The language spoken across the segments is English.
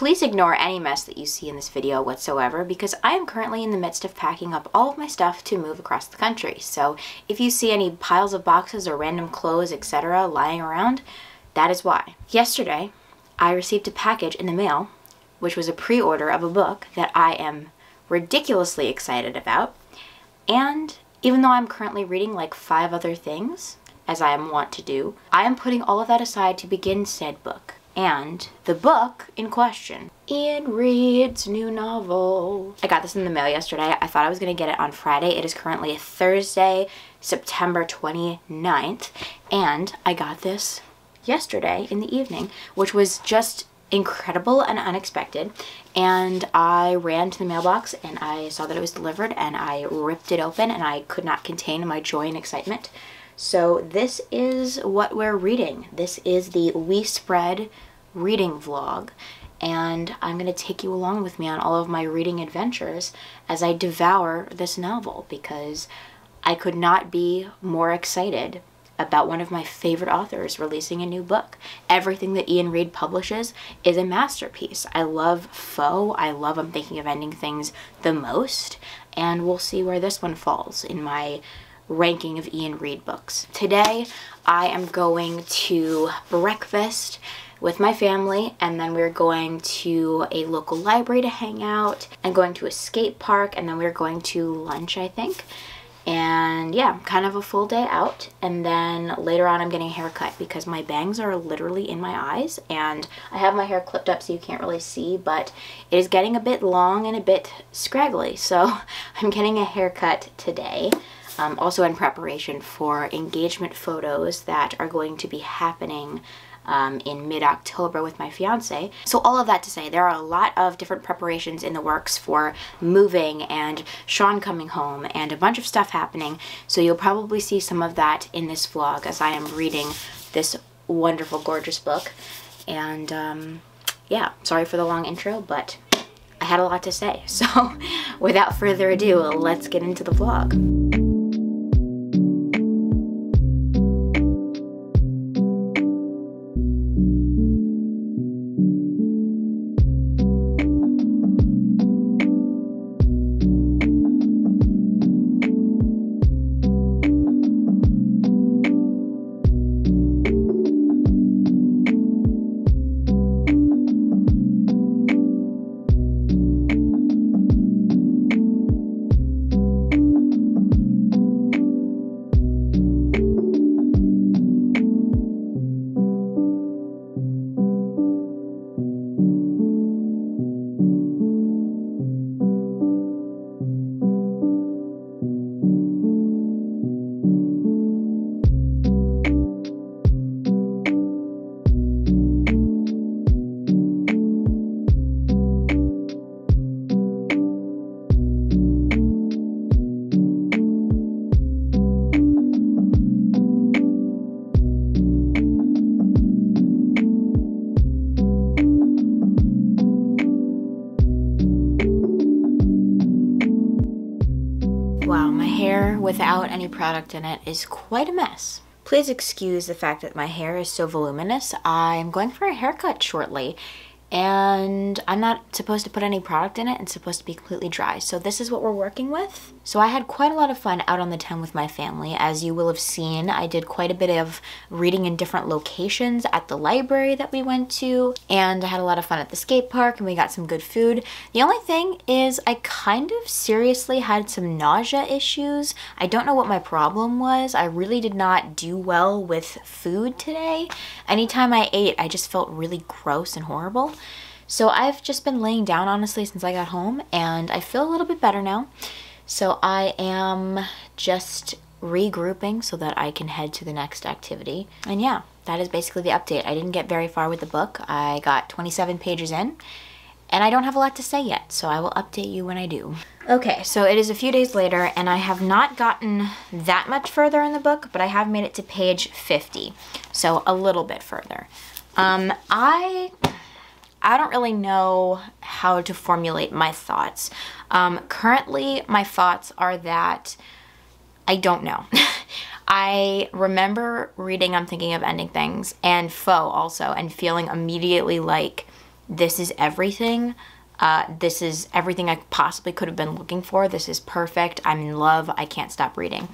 Please ignore any mess that you see in this video whatsoever because I am currently in the midst of packing up all of my stuff to move across the country. So if you see any piles of boxes or random clothes, etc. lying around, that is why. Yesterday, I received a package in the mail, which was a pre-order of a book that I am ridiculously excited about. And even though I'm currently reading like 5 other things, as I am wont to do, I am putting all of that aside to begin said book. And the book in question, Iain Reid's new novel. I got this in the mail yesterday. I thought I was going to get it on Friday. It is currently Thursday, September 29th, and I got this yesterday in the evening, which was just incredible and unexpected. And I ran to the mailbox and I saw that it was delivered and I ripped it open and I could not contain my joy and excitement. So this is what we're reading. This is the We Spread reading vlog, and I'm going to take you along with me on all of my reading adventures as I devour this novel, because I could not be more excited about one of my favorite authors releasing a new book. Everything that Iain Reid publishes is a masterpiece. I love faux. I love I'm Thinking of Ending Things the most, and we'll see where this one falls in my ranking of Iain Reid books. Today I am going to breakfast with my family, and then we're going to a local library to hang out, and going to a skate park, and then we're going to lunch, I think. And yeah, kind of a full day out. And then later on I'm getting a haircut because my bangs are literally in my eyes, and I have my hair clipped up so you can't really see, but it is getting a bit long and a bit scraggly, so I'm getting a haircut today. Also in preparation for engagement photos that are going to be happening in mid-October with my fiance. So all of that to say, there are a lot of different preparations in the works for moving and Sean coming home and a bunch of stuff happening. So you'll probably see some of that in this vlog as I am reading this wonderful, gorgeous book. And yeah, sorry for the long intro, but I had a lot to say. So without further ado, let's get into the vlog. Wow, my hair without any product in it is quite a mess. Please excuse the fact that my hair is so voluminous. I'm going for a haircut shortly, and I'm not supposed to put any product in it. It's supposed to be completely dry. So this is what we're working with. So I had quite a lot of fun out on the town with my family. As you will have seen, I did quite a bit of reading in different locations at the library that we went to, and I had a lot of fun at the skate park, and we got some good food. The only thing is I kind of seriously had some nausea issues. I don't know what my problem was. I really did not do well with food today. Anytime I ate, I just felt really gross and horrible. So I've just been laying down, honestly, since I got home, and I feel a little bit better now. So I am just regrouping so that I can head to the next activity. And yeah, that is basically the update. I didn't get very far with the book. I got 27 pages in, and I don't have a lot to say yet, so I will update you when I do. Okay, so it is a few days later, and I have not gotten that much further in the book, but I have made it to page 50, so a little bit further. I don't really know how to formulate my thoughts. Currently, my thoughts are that I don't know. I remember reading I'm Thinking of Ending Things and Faux also, and feeling immediately like this is everything. This is everything I possibly could have been looking for. This is perfect. I'm in love. I can't stop reading.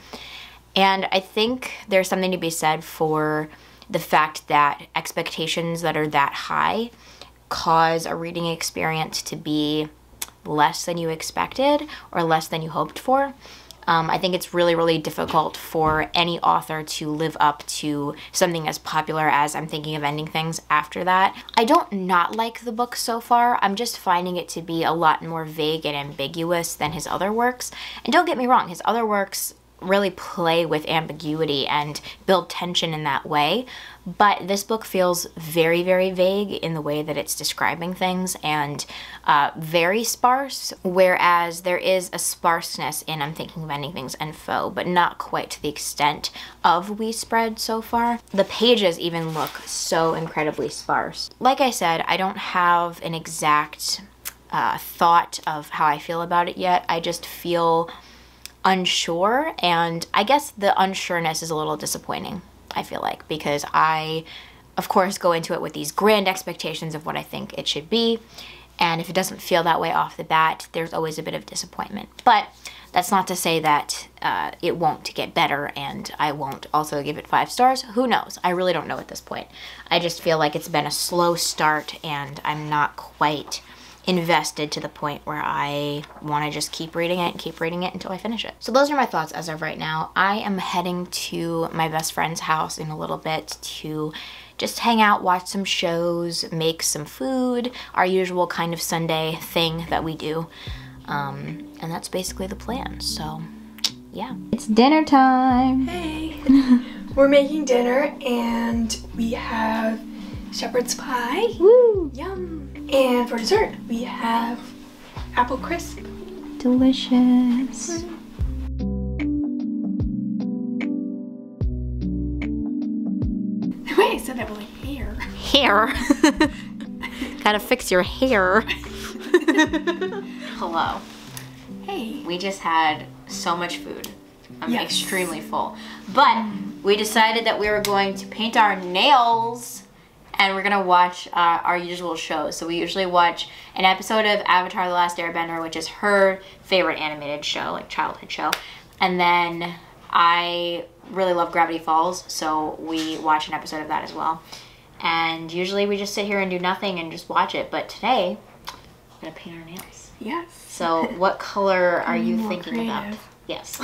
And I think there's something to be said for the fact that expectations that are that high cause a reading experience to be less than you expected or less than you hoped for. I think it's really, really difficult for any author to live up to something as popular as I'm Thinking of Ending Things after that. I don't not like the book so far. I'm just finding it to be a lot more vague and ambiguous than his other works. And don't get me wrong, his other works really play with ambiguity and build tension in that way, but this book feels very, very vague in the way that it's describing things and very sparse, whereas there is a sparseness in I'm Thinking of Ending Things and Foe, but not quite to the extent of We Spread so far. The pages even look so incredibly sparse. Like I said, I don't have an exact thought of how I feel about it yet. I just feel unsure, and I guess the unsureness is a little disappointing, I feel like, because I, of course, go into it with these grand expectations of what I think it should be, and if it doesn't feel that way off the bat, there's always a bit of disappointment. But that's not to say that it won't get better, and I won't also give it 5 stars. Who knows? I really don't know at this point. I just feel like it's been a slow start, and I'm not quite invested to the point where I want to just keep reading it and keep reading it until I finish it. So those are my thoughts as of right now. I am heading to my best friend's house in a little bit to just hang out, watch some shows, make some food, our usual kind of Sunday thing that we do. And that's basically the plan. So yeah, it's dinner time. Hey, we're making dinner and we have shepherd's pie. Woo! Yum. And for dessert, we have apple crisp. Delicious. The way I said that was like hair. Hair. Gotta fix your hair. Hello. Hey. We just had so much food. I'm Yes. extremely full. But we decided that we were going to paint our nails and we're gonna watch our usual shows. So we usually watch an episode of Avatar: The Last Airbender, which is her favorite animated show, like childhood show. And then I really love Gravity Falls, so we watch an episode of that as well. And usually we just sit here and do nothing and just watch it. But today, we're gonna paint our nails. Yes. So what color are you More thinking about? creative. Yes.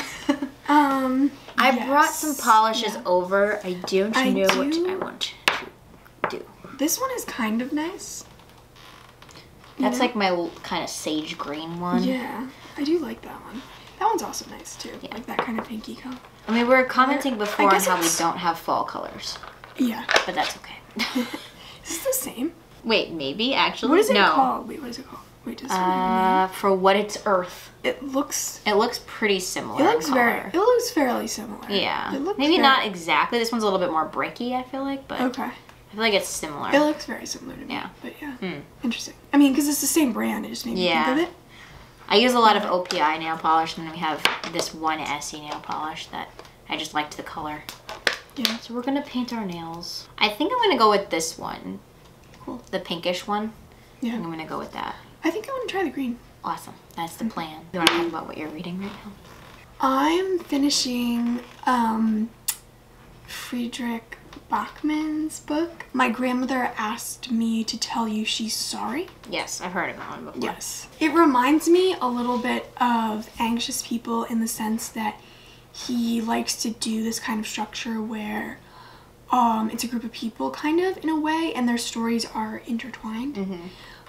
I brought Yes. some polishes over. I don't I know what do. I want to do. This one is kind of nice. That's Yeah. like my kind of sage green one. Yeah, I do like that one. That one's also nice too. Yeah. Like that kind of pinky color. I mean, we were commenting before on guess how we it's- don't have fall colors, Yeah. but that's okay. Is this the same? Wait, maybe actually. What is it no. called? Wait, what is it called? Wait, does it For what it's earth, it looks pretty similar. it looks in very color. it looks fairly similar. Yeah. It looks Maybe very- not exactly. This one's a little bit more bricky, I feel like, but Okay. I feel like it's similar. It looks very similar to me. Yeah. But yeah. Mm. Interesting. I mean, because it's the same brand, it just made me Yeah. think of it. I use a lot of OPI nail polish, and then we have this one Essie nail polish that I just liked the color. Yeah. So we're gonna paint our nails. I think I'm gonna go with this one. Cool. The pinkish one. Yeah. I'm gonna go with that. I think I want to try the green. Awesome. That's the plan. You wanna talk about what you're reading right now? I'm finishing Friedrich Bachmann's book. My grandmother asked me to tell you she's sorry. Yes, I've heard of that one before. Yes. It reminds me a little bit of Anxious People in the sense that he likes to do this kind of structure where it's a group of people kind of in a way and their stories are intertwined.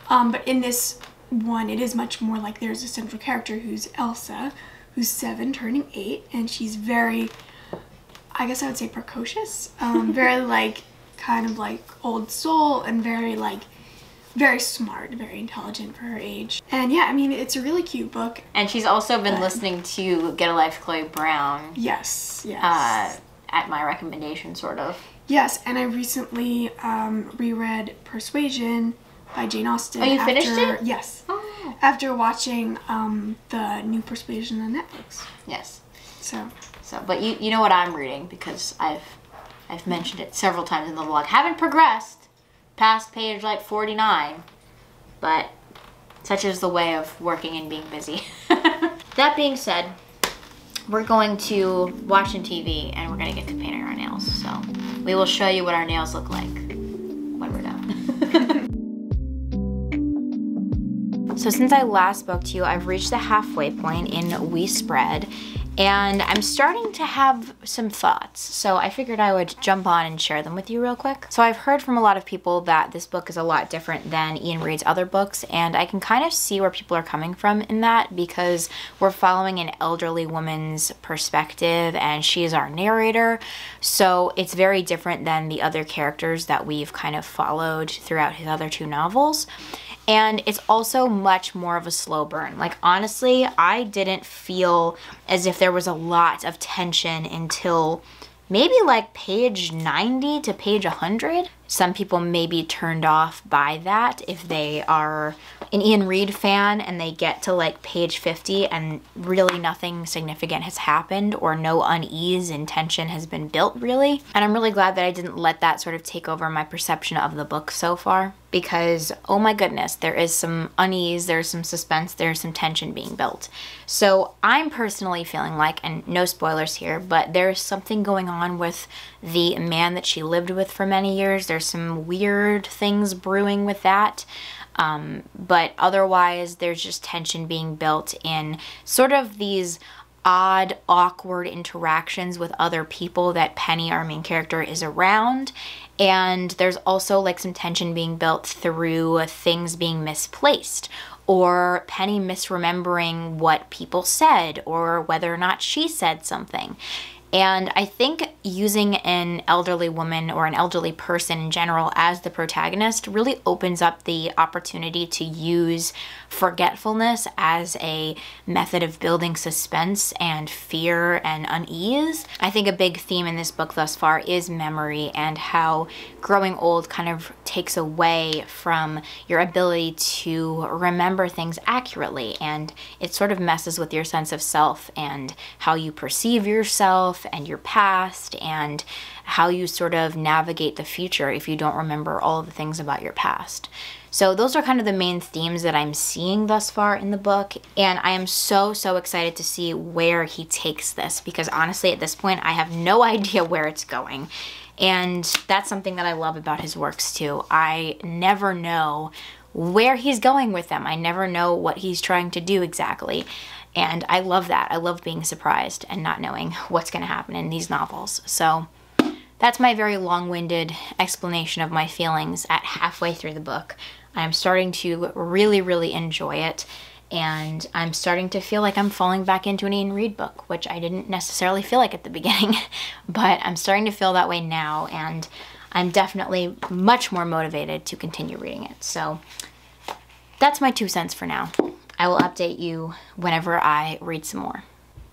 But in this one, it is much more like there's a central character who's Elsa, who's 7 turning 8, and she's very, I guess I would say precocious, very like kind of like old soul and very like very smart, very intelligent for her age. And yeah, I mean, it's a really cute book. And she's also been listening to Get a Life, Chloe Brown. Yes, yes. At my recommendation, sort of. Yes, and I recently reread Persuasion by Jane Austen. Oh, you finished it? Yes. Oh. After watching the new Persuasion on Netflix. Yes. So, But you know what I'm reading, because I've mentioned it several times in the vlog. Haven't progressed past page like 49, but such is the way of working and being busy. That being said, we're going to watch some TV and we're gonna get to painting our nails. So we will show you what our nails look like when we're done. So since I last spoke to you, I've reached the halfway point in We Spread, and I'm starting to have some thoughts. So I figured I would jump on and share them with you real quick. So I've heard from a lot of people that this book is a lot different than Iain Reid's other books, and I can kind of see where people are coming from in that, because we're following an elderly woman's perspective and she is our narrator. So it's very different than the other characters that we've kind of followed throughout his other two novels. And it's also much more of a slow burn. Like, honestly, I didn't feel as if there was a lot of tension until maybe like page 90 to page 100. Some people may be turned off by that if they are an Iain Reid fan and they get to like page 50 and really nothing significant has happened, or no unease and tension has been built really. And I'm really glad that I didn't let that sort of take over my perception of the book so far, because oh my goodness, there is some unease, there's some suspense, there's some tension being built. So I'm personally feeling like, and no spoilers here, but there's something going on with the man that she lived with for many years. There's some weird things brewing with that. But otherwise, there's just tension being built in sort of these odd, awkward interactions with other people that Penny, our main character, is around. And there's also like some tension being built through things being misplaced, or Penny misremembering what people said, or whether or not she said something. And I think using an elderly woman or an elderly person in general as the protagonist really opens up the opportunity to use forgetfulness as a method of building suspense and fear and unease. I think a big theme in this book thus far is memory, and how growing old kind of takes away from your ability to remember things accurately, and it sort of messes with your sense of self and how you perceive yourself and your past, and how you sort of navigate the future if you don't remember all of the things about your past. So those are kind of the main themes that I'm seeing thus far in the book, and I am so excited to see where he takes this, because honestly at this point I have no idea where it's going. And that's something that I love about his works too. I never know where he's going with them. I never know what he's trying to do exactly. And I love that. I love being surprised and not knowing what's going to happen in these novels. So that's my very long-winded explanation of my feelings at halfway through the book. I'm starting to really enjoy it, and I'm starting to feel like I'm falling back into an Iain Reid book, which I didn't necessarily feel like at the beginning, but I'm starting to feel that way now, and I'm definitely much more motivated to continue reading it. So that's my 2 cents for now. I will update you whenever I read some more.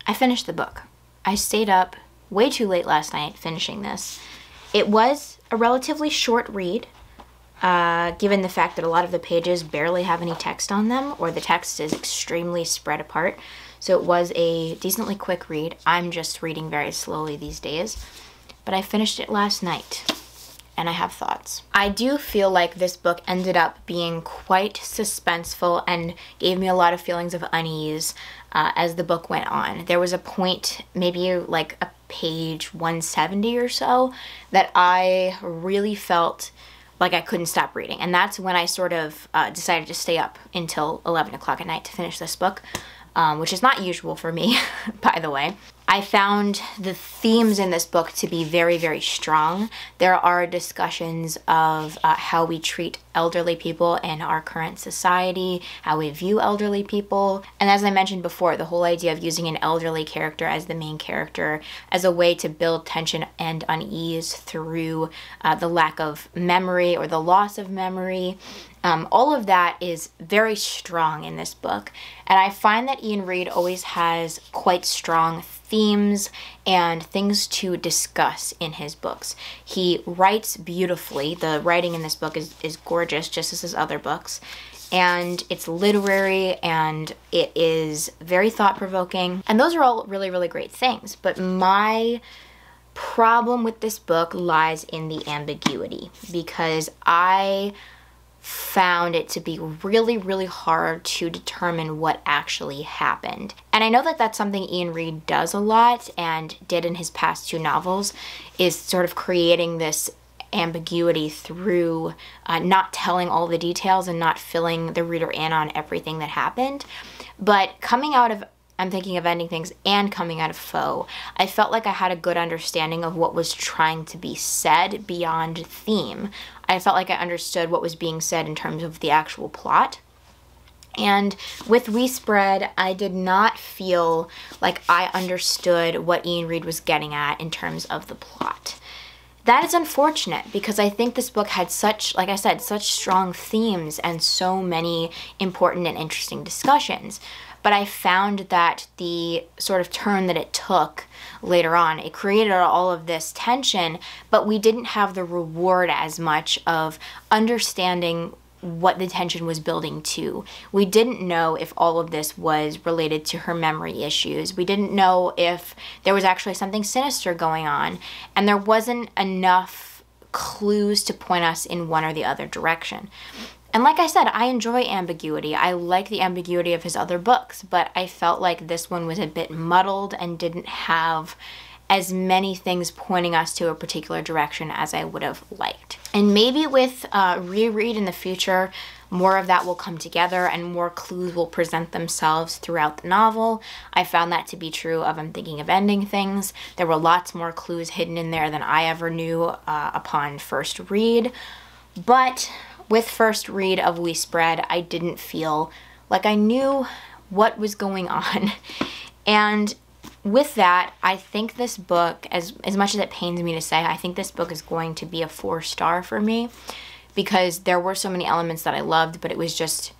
I finished the book. I stayed up way too late last night finishing this. It was a relatively short read, given the fact that a lot of the pages barely have any text on them, or the text is extremely spread apart. So it was a decently quick read. I'm just reading very slowly these days, but I finished it last night, and I have thoughts. I do feel like this book ended up being quite suspenseful and gave me a lot of feelings of unease as the book went on. There was a point, maybe like a page 170 or so, that I really felt like I couldn't stop reading. And that's when I sort of decided to stay up until 11 o'clock at night to finish this book, which is not usual for me, by the way. I found the themes in this book to be very strong. There are discussions of how we treat elderly people in our current society, how we view elderly people. And as I mentioned before, the whole idea of using an elderly character as the main character as a way to build tension and unease through the lack of memory or the loss of memory. All of that is very strong in this book. And I find that Iain Reid always has quite strong themes and things to discuss in his books. He writes beautifully. The writing in this book is gorgeous, just as his other books. And it's literary, and it is very thought-provoking. And those are all really great things. But my problem with this book lies in the ambiguity, because I found it to be really, really hard to determine what actually happened. And I know that that's something Iain Reid does a lot and did in his past 2 novels, is sort of creating this ambiguity through not telling all the details and not filling the reader in on everything that happened. But coming out of I'm Thinking of Ending Things and coming out of Foe, I felt like I had a good understanding of what was trying to be said beyond theme. I felt like I understood what was being said in terms of the actual plot. And with We Spread, I did not feel like I understood what Iain Reid was getting at in terms of the plot. That is unfortunate because I think this book had such, like I said, such strong themes and so many important and interesting discussions. But I found that the sort of turn that it took later on, it created all of this tension, but we didn't have the reward as much of understanding what the tension was building to. We didn't know if all of this was related to her memory issues. We didn't know if there was actually something sinister going on, and there wasn't enough clues to point us in one or the other direction. And like I said, I enjoy ambiguity. I like the ambiguity of his other books, but I felt like this one was a bit muddled and didn't have as many things pointing us to a particular direction as I would have liked. And maybe with reread in the future, more of that will come together and more clues will present themselves throughout the novel. I found that to be true of I'm Thinking of Ending Things. There were lots more clues hidden in there than I ever knew upon first read. But with first read of We Spread, I didn't feel like I knew what was going on. And with that, I think this book, as much as it pains me to say, I think this book is going to be a 4-star for me because there were so many elements that I loved, but it was just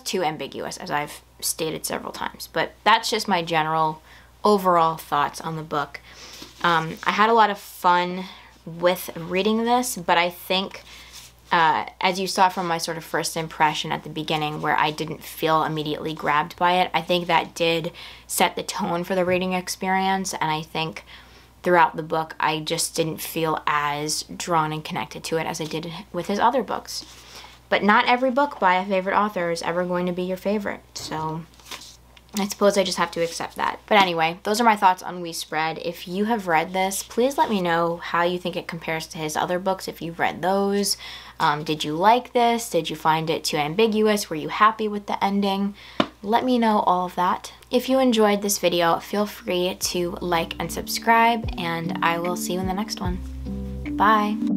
too ambiguous, as I've stated several times. But that's just my general overall thoughts on the book. I had a lot of fun with reading this, but I think as you saw from my sort of first impression at the beginning where I didn't feel immediately grabbed by it, I think that did set the tone for the reading experience, and I think throughout the book I just didn't feel as drawn and connected to it as I did with his other books. But not every book by a favorite author is ever going to be your favorite, so I suppose I just have to accept that. But anyway, those are my thoughts on We Spread. If you have read this, please let me know how you think it compares to his other books if you've read those. Did you like this? Did you find it too ambiguous? Were you happy with the ending? Let me know all of that. If you enjoyed this video, feel free to like and subscribe, and I will see you in the next one. Bye!